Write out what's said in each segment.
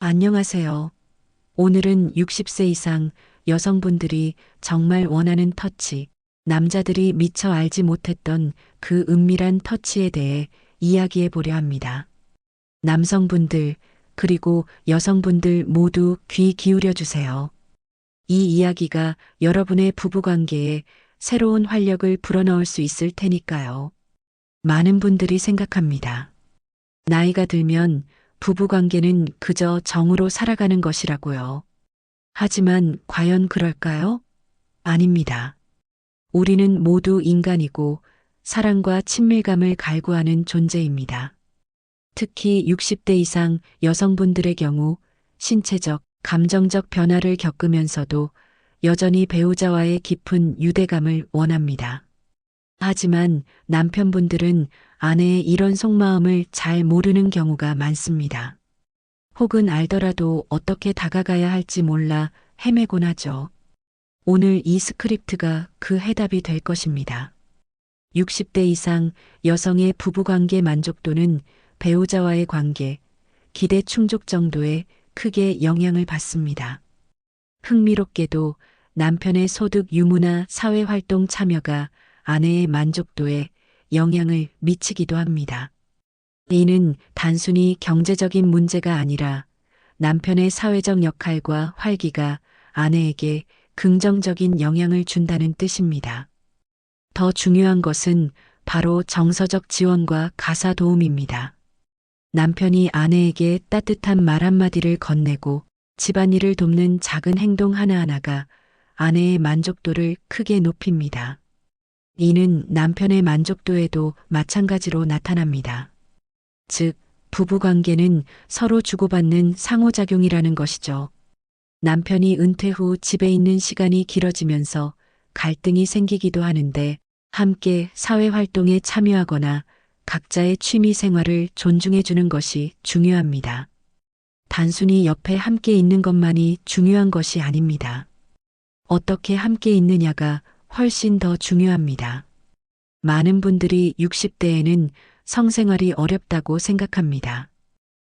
안녕하세요. 오늘은 60세 이상 여성분들이 정말 원하는 터치, 남자들이 미처 알지 못했던 그 은밀한 터치에 대해 이야기해 보려 합니다. 남성분들, 그리고 여성분들 모두 귀 기울여 주세요. 이 이야기가 여러분의 부부관계에 새로운 활력을 불어넣을 수 있을 테니까요. 많은 분들이 생각합니다. 나이가 들면 부부관계는 그저 정으로 살아가는 것이라고요. 하지만 과연 그럴까요? 아닙니다. 우리는 모두 인간이고 사랑과 친밀감을 갈구하는 존재입니다. 특히 60대 이상 여성분들의 경우 신체적, 감정적 변화를 겪으면서도 여전히 배우자와의 깊은 유대감을 원합니다. 하지만 남편분들은 아내의 이런 속마음을 잘 모르는 경우가 많습니다. 혹은 알더라도 어떻게 다가가야 할지 몰라 헤매곤 하죠. 오늘 이 스크립트가 그 해답이 될 것입니다. 60대 이상 여성의 부부관계 만족도는 배우자와의 관계, 기대 충족 정도에 크게 영향을 받습니다. 흥미롭게도 남편의 소득 유무나 사회활동 참여가 아내의 만족도에 영향을 미치기도 합니다. 이는 단순히 경제적인 문제가 아니라 남편의 사회적 역할과 활기가 아내에게 긍정적인 영향을 준다는 뜻입니다. 더 중요한 것은 바로 정서적 지원과 가사 도움입니다. 남편이 아내에게 따뜻한 말 한마디를 건네고 집안일을 돕는 작은 행동 하나하나가 아내의 만족도를 크게 높입니다. 이는 남편의 만족도에도 마찬가지로 나타납니다. 즉, 부부관계는 서로 주고받는 상호작용이라는 것이죠. 남편이 은퇴 후 집에 있는 시간이 길어지면서 갈등이 생기기도 하는데 함께 사회활동에 참여하거나 각자의 취미 생활을 존중해 주는 것이 중요합니다. 단순히 옆에 함께 있는 것만이 중요한 것이 아닙니다. 어떻게 함께 있느냐가 훨씬 더 중요합니다. 많은 분들이 60대에는 성생활이 어렵다고 생각합니다.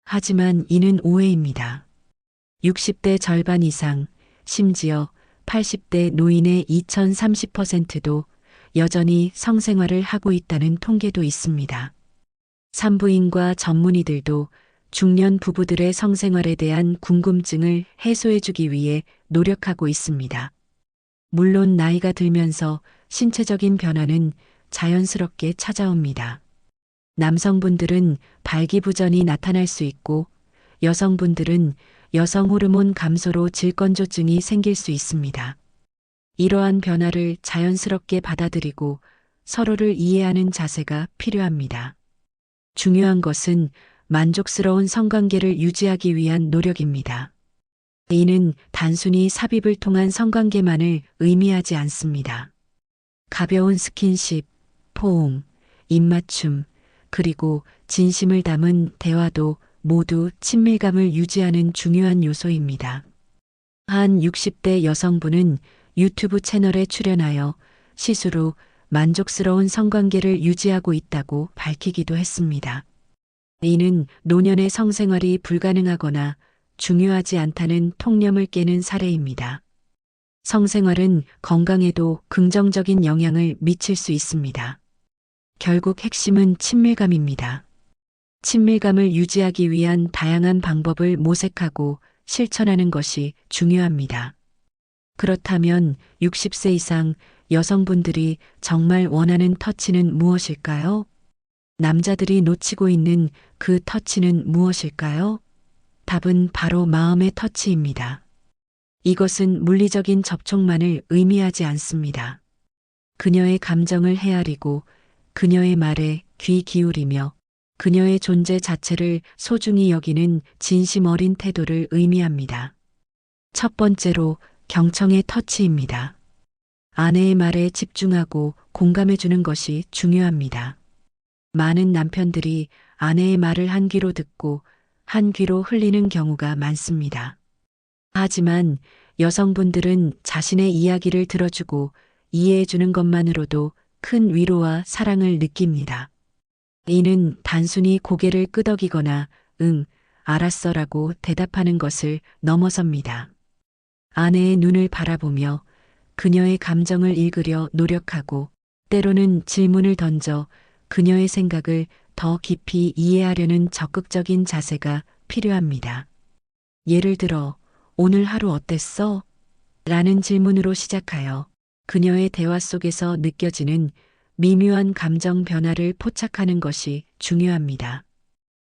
하지만 이는 오해입니다. 60대 절반 이상, 심지어 80대 노인의 2030%도 여전히 성생활을 하고 있다는 통계도 있습니다. 산부인과 전문의들도 중년 부부들의 성생활에 대한 궁금증을 해소해주기 위해 노력하고 있습니다. 물론 나이가 들면서 신체적인 변화는 자연스럽게 찾아옵니다. 남성분들은 발기부전이 나타날 수 있고 여성분들은 여성 호르몬 감소로 질건조증이 생길 수 있습니다. 이러한 변화를 자연스럽게 받아들이고 서로를 이해하는 자세가 필요합니다. 중요한 것은 만족스러운 성관계를 유지하기 위한 노력입니다. 이는 단순히 삽입을 통한 성관계만을 의미하지 않습니다. 가벼운 스킨십, 포옹, 입맞춤, 그리고 진심을 담은 대화도 모두 친밀감을 유지하는 중요한 요소입니다. 한 60대 여성분은 유튜브 채널에 출연하여 시술 후 만족스러운 성관계를 유지하고 있다고 밝히기도 했습니다. 이는 노년의 성생활이 불가능하거나 중요하지 않다는 통념을 깨는 사례입니다. 성생활은 건강에도 긍정적인 영향을 미칠 수 있습니다. 결국 핵심은 친밀감입니다. 친밀감을 유지하기 위한 다양한 방법을 모색하고 실천하는 것이 중요합니다. 그렇다면 60세 이상 여성분들이 정말 원하는 터치는 무엇일까요? 남자들이 놓치고 있는 그 터치는 무엇일까요? 답은 바로 마음의 터치입니다. 이것은 물리적인 접촉만을 의미하지 않습니다. 그녀의 감정을 헤아리고 그녀의 말에 귀 기울이며 그녀의 존재 자체를 소중히 여기는 진심 어린 태도를 의미합니다. 첫 번째로 경청의 터치입니다. 아내의 말에 집중하고 공감해 주는 것이 중요합니다. 많은 남편들이 아내의 말을 한 귀로 듣고 한 귀로 흘리는 경우가 많습니다. 하지만 여성분들은 자신의 이야기를 들어주고 이해해 주는 것만으로도 큰 위로와 사랑을 느낍니다. 이는 단순히 고개를 끄덕이거나 응, 알았어라고 대답하는 것을 넘어섭니다. 아내의 눈을 바라보며 그녀의 감정을 읽으려 노력하고 때로는 질문을 던져 그녀의 생각을 더 깊이 이해하려는 적극적인 자세가 필요합니다. 예를 들어, 오늘 하루 어땠어? 라는 질문으로 시작하여 그녀의 대화 속에서 느껴지는 미묘한 감정 변화를 포착하는 것이 중요합니다.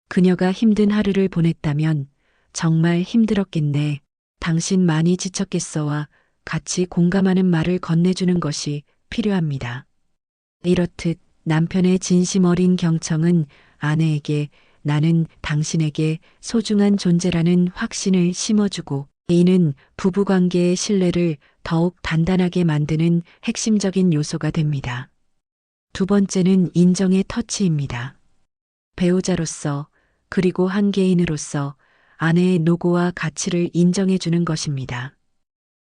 그녀가 힘든 하루를 보냈다면 정말 힘들었겠네. 당신 많이 지쳤겠어와 같이 공감하는 말을 건네주는 것이 필요합니다. 이렇듯 남편의 진심 어린 경청은 아내에게 나는 당신에게 소중한 존재라는 확신을 심어주고 이는 부부관계의 신뢰를 더욱 단단하게 만드는 핵심적인 요소가 됩니다. 두 번째는 인정의 터치입니다. 배우자로서 그리고 한 개인으로서 아내의 노고와 가치를 인정해 주는 것입니다.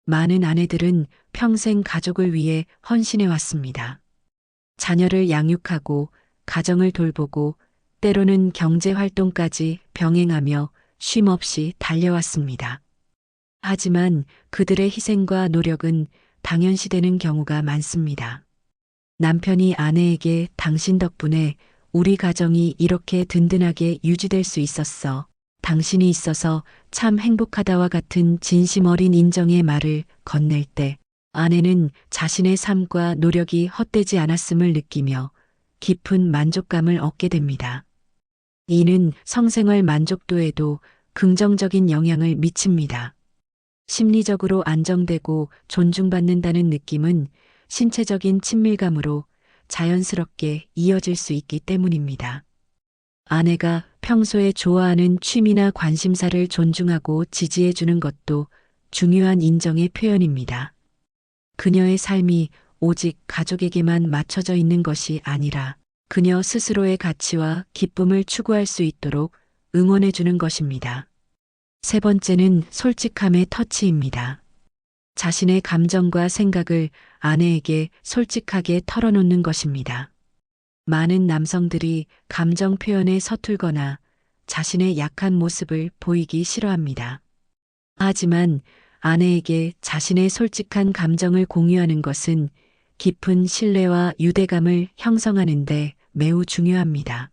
많은 아내들은 평생 가족을 위해 헌신해 왔습니다. 자녀를 양육하고 가정을 돌보고 때로는 경제 활동까지 병행하며 쉼 없이 달려왔습니다. 하지만 그들의 희생과 노력은 당연시되는 경우가 많습니다. 남편이 아내에게 당신 덕분에 우리 가정이 이렇게 든든하게 유지될 수 있었어. 당신이 있어서 참 행복하다와 같은 진심 어린 인정의 말을 건넬 때 아내는 자신의 삶과 노력이 헛되지 않았음을 느끼며 깊은 만족감을 얻게 됩니다. 이는 성생활 만족도에도 긍정적인 영향을 미칩니다. 심리적으로 안정되고 존중받는다는 느낌은 신체적인 친밀감으로 자연스럽게 이어질 수 있기 때문입니다. 아내가 평소에 좋아하는 취미나 관심사를 존중하고 지지해 주는 것도 중요한 인정의 표현입니다. 그녀의 삶이 오직 가족에게만 맞춰져 있는 것이 아니라 그녀 스스로의 가치와 기쁨을 추구할 수 있도록 응원해 주는 것입니다. 세 번째는 솔직함의 터치입니다. 자신의 감정과 생각을 아내에게 솔직하게 털어놓는 것입니다. 많은 남성들이 감정 표현에 서툴거나 자신의 약한 모습을 보이기 싫어합니다. 하지만 아내에게 자신의 솔직한 감정을 공유하는 것은 깊은 신뢰와 유대감을 형성하는 데 매우 중요합니다.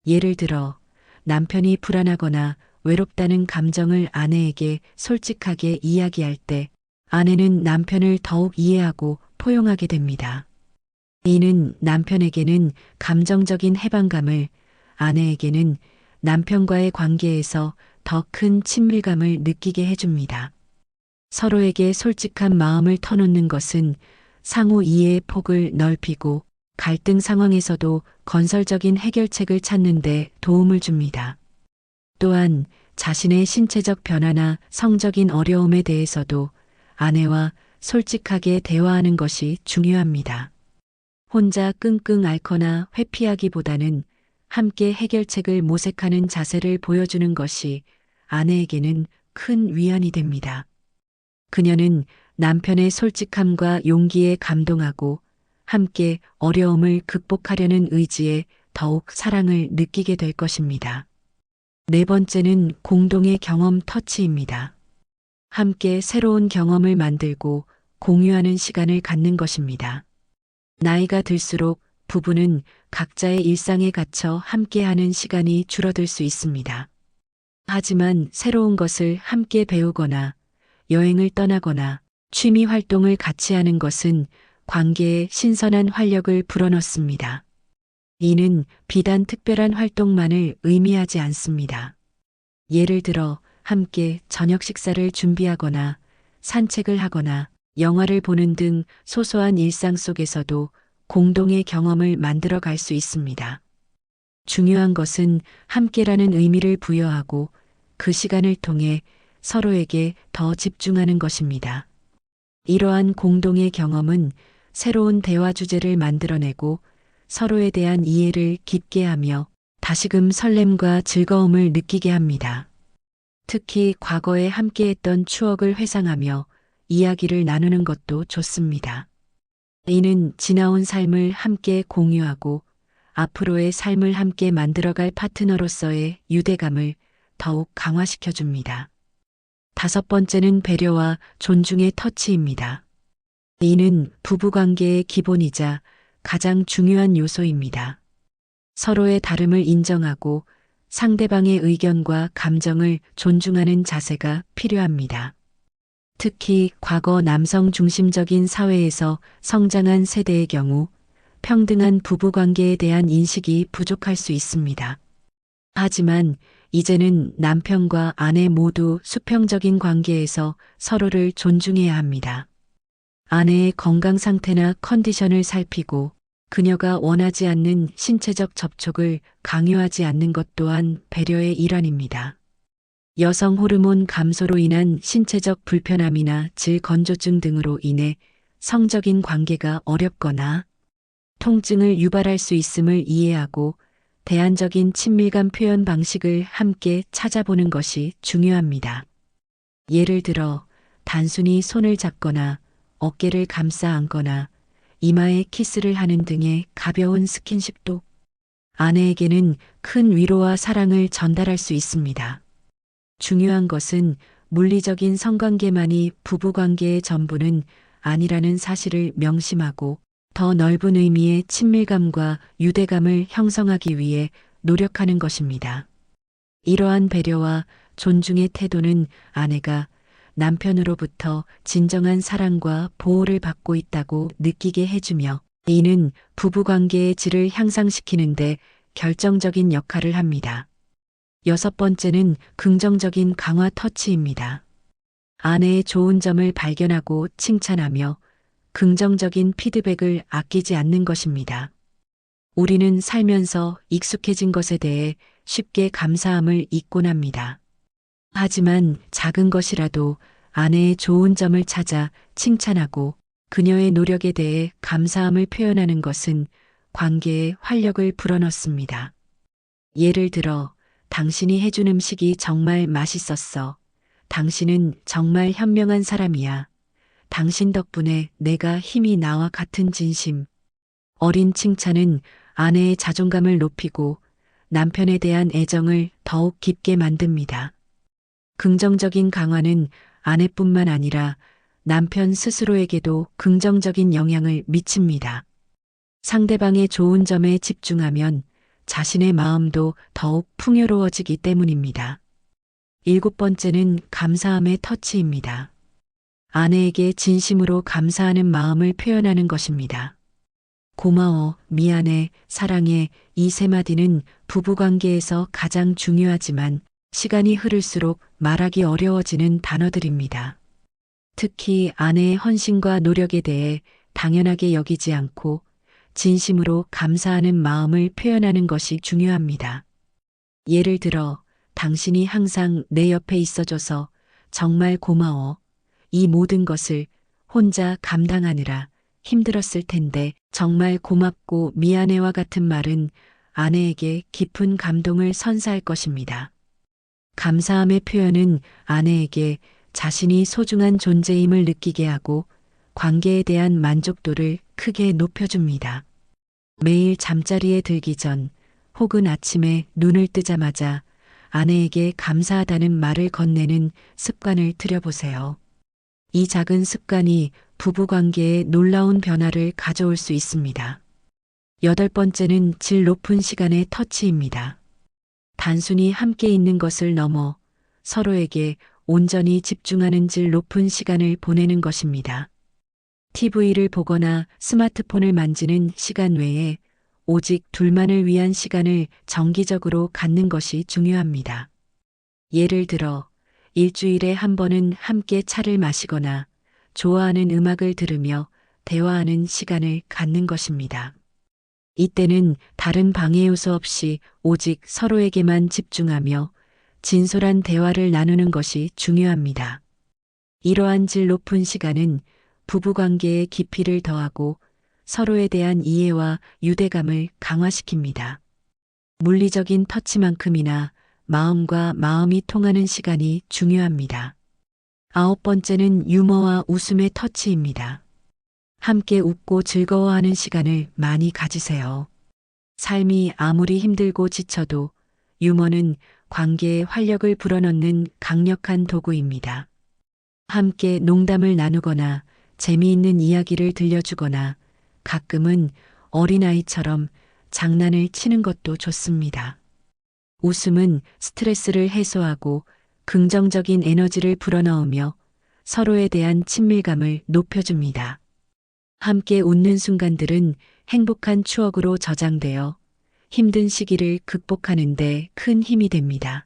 예를 들어 남편이 불안하거나 외롭다는 감정을 아내에게 솔직하게 이야기할 때 아내는 남편을 더욱 이해하고 포용하게 됩니다. 이는 남편에게는 감정적인 해방감을, 아내에게는 남편과의 관계에서 더 큰 친밀감을 느끼게 해줍니다. 서로에게 솔직한 마음을 터놓는 것은 상호 이해의 폭을 넓히고 갈등 상황에서도 건설적인 해결책을 찾는 데 도움을 줍니다. 또한 자신의 신체적 변화나 성적인 어려움에 대해서도 아내와 솔직하게 대화하는 것이 중요합니다. 혼자 끙끙 앓거나 회피하기보다는 함께 해결책을 모색하는 자세를 보여주는 것이 아내에게는 큰 위안이 됩니다. 그녀는 남편의 솔직함과 용기에 감동하고 함께 어려움을 극복하려는 의지에 더욱 사랑을 느끼게 될 것입니다. 네 번째는 공동의 경험 터치입니다. 함께 새로운 경험을 만들고 공유하는 시간을 갖는 것입니다. 나이가 들수록 부부는 각자의 일상에 갇혀 함께하는 시간이 줄어들 수 있습니다. 하지만 새로운 것을 함께 배우거나 여행을 떠나거나 취미 활동을 같이 하는 것은 관계에 신선한 활력을 불어넣습니다. 이는 비단 특별한 활동만을 의미하지 않습니다. 예를 들어 함께 저녁 식사를 준비하거나 산책을 하거나 영화를 보는 등 소소한 일상 속에서도 공동의 경험을 만들어 갈 수 있습니다. 중요한 것은 함께라는 의미를 부여하고 그 시간을 통해 서로에게 더 집중하는 것입니다. 이러한 공동의 경험은 새로운 대화 주제를 만들어내고 서로에 대한 이해를 깊게 하며 다시금 설렘과 즐거움을 느끼게 합니다. 특히 과거에 함께했던 추억을 회상하며 이야기를 나누는 것도 좋습니다. 이는 지나온 삶을 함께 공유하고 앞으로의 삶을 함께 만들어갈 파트너로서의 유대감을 더욱 강화시켜줍니다. 다섯 번째는 배려와 존중의 터치입니다. 이는 부부관계의 기본이자 가장 중요한 요소입니다. 서로의 다름을 인정하고 상대방의 의견과 감정을 존중하는 자세가 필요합니다. 특히 과거 남성 중심적인 사회에서 성장한 세대의 경우 평등한 부부관계에 대한 인식이 부족할 수 있습니다. 하지만 이제는 남편과 아내 모두 수평적인 관계에서 서로를 존중해야 합니다. 아내의 건강 상태나 컨디션을 살피고 그녀가 원하지 않는 신체적 접촉을 강요하지 않는 것 또한 배려의 일환입니다. 여성 호르몬 감소로 인한 신체적 불편함이나 질 건조증 등으로 인해 성적인 관계가 어렵거나 통증을 유발할 수 있음을 이해하고 대안적인 친밀감 표현 방식을 함께 찾아보는 것이 중요합니다. 예를 들어 단순히 손을 잡거나 어깨를 감싸 안거나 이마에 키스를 하는 등의 가벼운 스킨십도 아내에게는 큰 위로와 사랑을 전달할 수 있습니다. 중요한 것은 물리적인 성관계만이 부부관계의 전부는 아니라는 사실을 명심하고 더 넓은 의미의 친밀감과 유대감을 형성하기 위해 노력하는 것입니다. 이러한 배려와 존중의 태도는 아내가 남편으로부터 진정한 사랑과 보호를 받고 있다고 느끼게 해주며 이는 부부관계의 질을 향상시키는데 결정적인 역할을 합니다. 여섯 번째는 긍정적인 강화 터치입니다. 아내의 좋은 점을 발견하고 칭찬하며 긍정적인 피드백을 아끼지 않는 것입니다. 우리는 살면서 익숙해진 것에 대해 쉽게 감사함을 잊곤 합니다. 하지만 작은 것이라도 아내의 좋은 점을 찾아 칭찬하고 그녀의 노력에 대해 감사함을 표현하는 것은 관계에 활력을 불어넣습니다. 예를 들어, 당신이 해준 음식이 정말 맛있었어. 당신은 정말 현명한 사람이야. 당신 덕분에 내가 힘이 나와 같은 진심. 어린 칭찬은 아내의 자존감을 높이고 남편에 대한 애정을 더욱 깊게 만듭니다. 긍정적인 강화는 아내뿐만 아니라 남편 스스로에게도 긍정적인 영향을 미칩니다. 상대방의 좋은 점에 집중하면 자신의 마음도 더욱 풍요로워지기 때문입니다. 일곱 번째는 감사함의 터치입니다. 아내에게 진심으로 감사하는 마음을 표현하는 것입니다. 고마워, 미안해, 사랑해 이 세 마디는 부부관계에서 가장 중요하지만 시간이 흐를수록 말하기 어려워지는 단어들입니다. 특히 아내의 헌신과 노력에 대해 당연하게 여기지 않고 진심으로 감사하는 마음을 표현하는 것이 중요합니다. 예를 들어, 당신이 항상 내 옆에 있어줘서 정말 고마워. 이 모든 것을 혼자 감당하느라 힘들었을 텐데 정말 고맙고 미안해와 같은 말은 아내에게 깊은 감동을 선사할 것입니다. 감사함의 표현은 아내에게 자신이 소중한 존재임을 느끼게 하고 관계에 대한 만족도를 크게 높여줍니다. 매일 잠자리에 들기 전 혹은 아침에 눈을 뜨자마자 아내에게 감사하다는 말을 건네는 습관을 들여보세요. 이 작은 습관이 부부관계에 놀라운 변화를 가져올 수 있습니다. 여덟 번째는 질 높은 시간의 터치입니다. 단순히 함께 있는 것을 넘어 서로에게 온전히 집중하는 질 높은 시간을 보내는 것입니다. TV를 보거나 스마트폰을 만지는 시간 외에 오직 둘만을 위한 시간을 정기적으로 갖는 것이 중요합니다. 예를 들어 일주일에 한 번은 함께 차를 마시거나 좋아하는 음악을 들으며 대화하는 시간을 갖는 것입니다. 이때는 다른 방해 요소 없이 오직 서로에게만 집중하며 진솔한 대화를 나누는 것이 중요합니다. 이러한 질 높은 시간은 부부관계의 깊이를 더하고 서로에 대한 이해와 유대감을 강화시킵니다. 물리적인 터치만큼이나 마음과 마음이 통하는 시간이 중요합니다. 아홉 번째는 유머와 웃음의 터치입니다. 함께 웃고 즐거워하는 시간을 많이 가지세요. 삶이 아무리 힘들고 지쳐도 유머는 관계에 활력을 불어넣는 강력한 도구입니다. 함께 농담을 나누거나 재미있는 이야기를 들려주거나 가끔은 어린아이처럼 장난을 치는 것도 좋습니다. 웃음은 스트레스를 해소하고 긍정적인 에너지를 불어넣으며 서로에 대한 친밀감을 높여줍니다. 함께 웃는 순간들은 행복한 추억으로 저장되어 힘든 시기를 극복하는 데 큰 힘이 됩니다.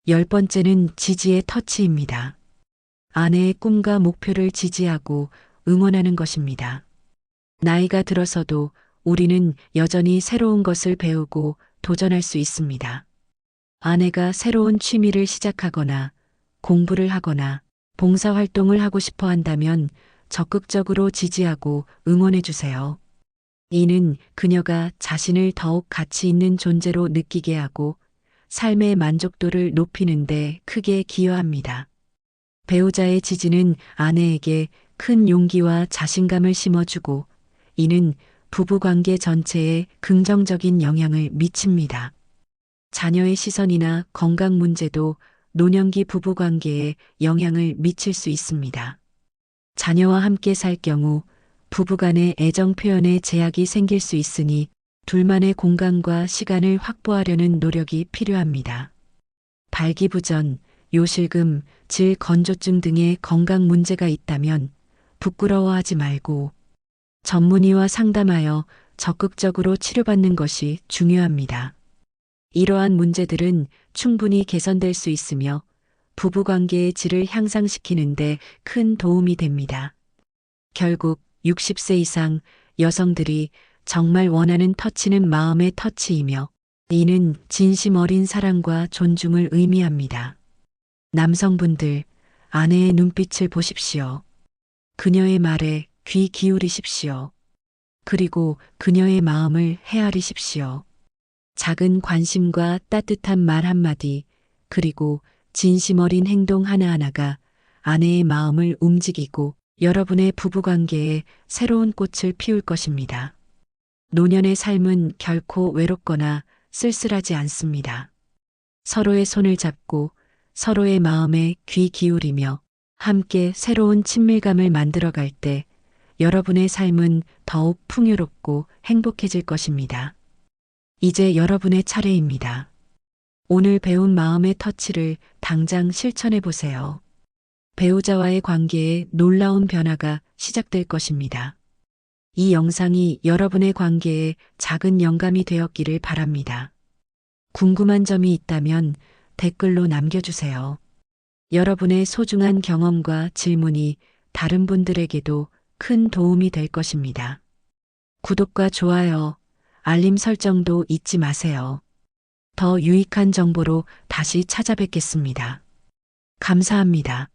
10번째는 지지의 터치입니다. 아내의 꿈과 목표를 지지하고 응원하는 것입니다. 나이가 들어서도 우리는 여전히 새로운 것을 배우고 도전할 수 있습니다. 아내가 새로운 취미를 시작하거나 공부를 하거나 봉사활동을 하고 싶어 한다면 적극적으로 지지하고 응원해 주세요. 이는 그녀가 자신을 더욱 가치 있는 존재로 느끼게 하고 삶의 만족도를 높이는 데 크게 기여합니다. 배우자의 지지는 아내에게 큰 용기와 자신감을 심어주고 이는 부부관계 전체에 긍정적인 영향을 미칩니다. 자녀의 시선이나 건강 문제도 노년기 부부관계에 영향을 미칠 수 있습니다. 자녀와 함께 살 경우 부부간의 애정 표현에 제약이 생길 수 있으니 둘만의 공간과 시간을 확보하려는 노력이 필요합니다. 발기부전, 요실금, 질 건조증 등의 건강 문제가 있다면 부끄러워하지 말고 전문의와 상담하여 적극적으로 치료받는 것이 중요합니다. 이러한 문제들은 충분히 개선될 수 있으며 부부관계의 질을 향상시키는 데 큰 도움이 됩니다. 결국 60세 이상 여성들이 정말 원하는 터치는 마음의 터치이며 이는 진심 어린 사랑과 존중을 의미합니다. 남성분들, 아내의 눈빛을 보십시오. 그녀의 말에 귀 기울이십시오. 그리고 그녀의 마음을 헤아리십시오. 작은 관심과 따뜻한 말 한마디, 그리고 진심 어린 행동 하나하나가 아내의 마음을 움직이고 여러분의 부부관계에 새로운 꽃을 피울 것입니다. 노년의 삶은 결코 외롭거나 쓸쓸하지 않습니다. 서로의 손을 잡고 서로의 마음에 귀 기울이며 함께 새로운 친밀감을 만들어갈 때 여러분의 삶은 더욱 풍요롭고 행복해질 것입니다. 이제 여러분의 차례입니다. 오늘 배운 마음의 터치를 당장 실천해 보세요. 배우자와의 관계에 놀라운 변화가 시작될 것입니다. 이 영상이 여러분의 관계에 작은 영감이 되었기를 바랍니다. 궁금한 점이 있다면 댓글로 남겨주세요. 여러분의 소중한 경험과 질문이 다른 분들에게도 큰 도움이 될 것입니다. 구독과 좋아요, 알림 설정도 잊지 마세요. 더 유익한 정보로 다시 찾아뵙겠습니다. 감사합니다.